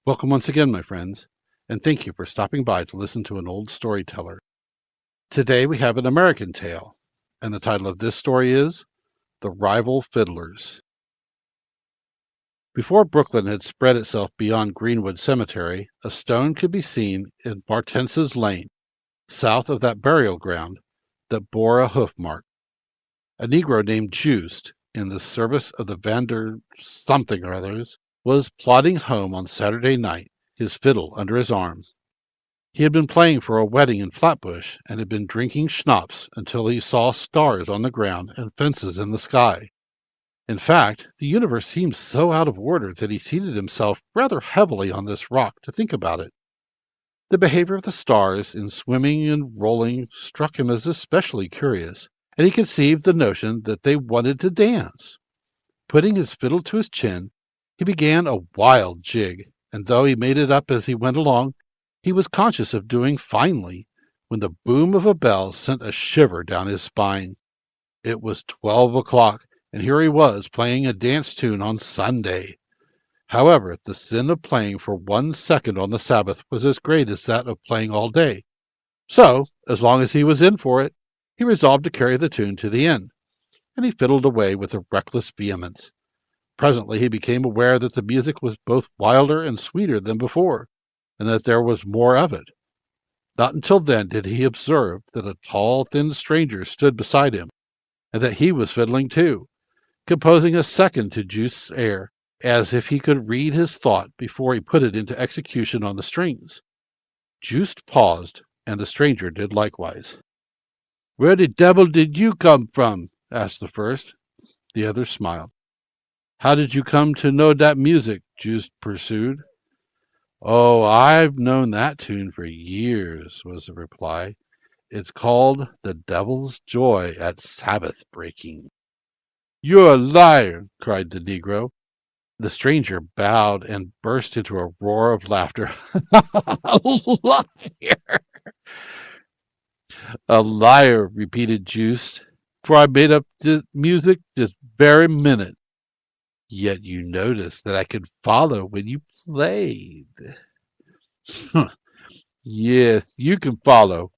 Welcome once again, my friends, and thank you for stopping by to listen to an old storyteller. Today we have an American tale, and the title of this story is The Rival Fiddlers. Before Brooklyn had spread itself beyond Greenwood Cemetery, a stone could be seen in Martense's Lane, south of that burial ground, that bore a hoof mark. A Negro named Joost, in the service of the Vander something or others, was plodding home on Saturday night, his fiddle under his arm. He had been playing for a wedding in Flatbush and had been drinking schnapps until he saw stars on the ground and fences in the sky. In fact, the universe seemed so out of order that he seated himself rather heavily on this rock to think about it. The behavior of the stars in swimming and rolling struck him as especially curious, and he conceived the notion that they wanted to dance. Putting his fiddle to his chin, he began a wild jig, and though he made it up as he went along, he was conscious of doing finely, when the boom of a bell sent a shiver down his spine. It was 12 o'clock, and here he was playing a dance tune on Sunday. However, the sin of playing for 1 second on the Sabbath was as great as that of playing all day. So, as long as he was in for it, he resolved to carry the tune to the end, and he fiddled away with a reckless vehemence. Presently he became aware that the music was both wilder and sweeter than before, and that there was more of it. Not until then did he observe that a tall, thin stranger stood beside him, and that he was fiddling too, composing a second to Joost's air, as if he could read his thought before he put it into execution on the strings. Joost paused, and the stranger did likewise. "Where the devil did you come from?" asked the first. The other smiled. "How did you come to know that music?" Joost pursued. "Oh, I've known that tune for years," was the reply. "It's called The Devil's Joy at Sabbath Breaking." "You're a liar!" cried the Negro. The stranger bowed and burst into a roar of laughter. "A liar! A liar," repeated Joost, "for I made up the music this very minute. Yet you noticed that I could follow when you played." "Yes, you can follow,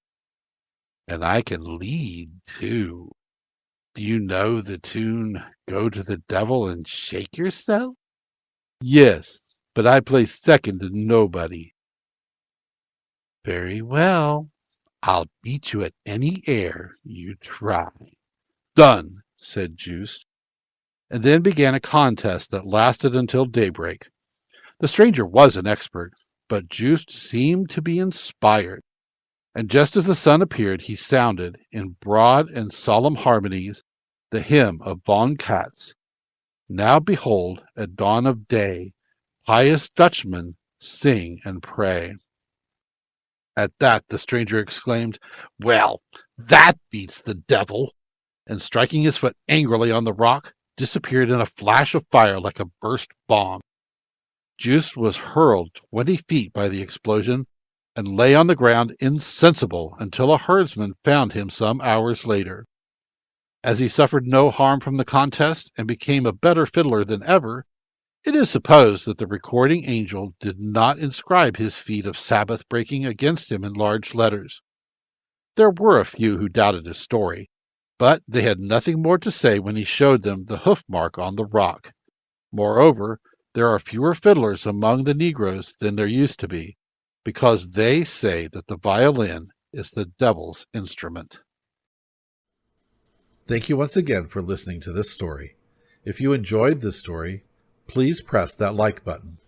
and I can lead too. Do you know the tune, 'Go to the Devil and Shake Yourself'?" "Yes, but I play second to nobody." "Very well. I'll beat you at any air you try." "Done," said Joost, and then began a contest that lasted until daybreak. The stranger was an expert, but Joost seemed to be inspired, and just as the sun appeared he sounded, in broad and solemn harmonies, the hymn of Von Katz. "Now behold, at dawn of day, pious Dutchmen sing and pray." At that the stranger exclaimed, "Well, that beats the devil!" and striking his foot angrily on the rock, disappeared in a flash of fire like a burst bomb. Joost was hurled 20 feet by the explosion, and lay on the ground insensible until a herdsman found him some hours later. As he suffered no harm from the contest and became a better fiddler than ever, it is supposed that the recording angel did not inscribe his feat of Sabbath breaking against him in large letters. There were a few who doubted his story, but they had nothing more to say when he showed them the hoof mark on the rock. Moreover, there are fewer fiddlers among the Negroes than there used to be, because they say that the violin is the devil's instrument. Thank you once again for listening to this story. If you enjoyed this story, please press that like button.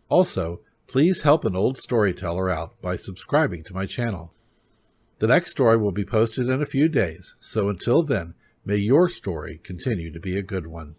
Also, please help an old storyteller out by subscribing to my channel. The next story will be posted in a few days, so until then, may your story continue to be a good one.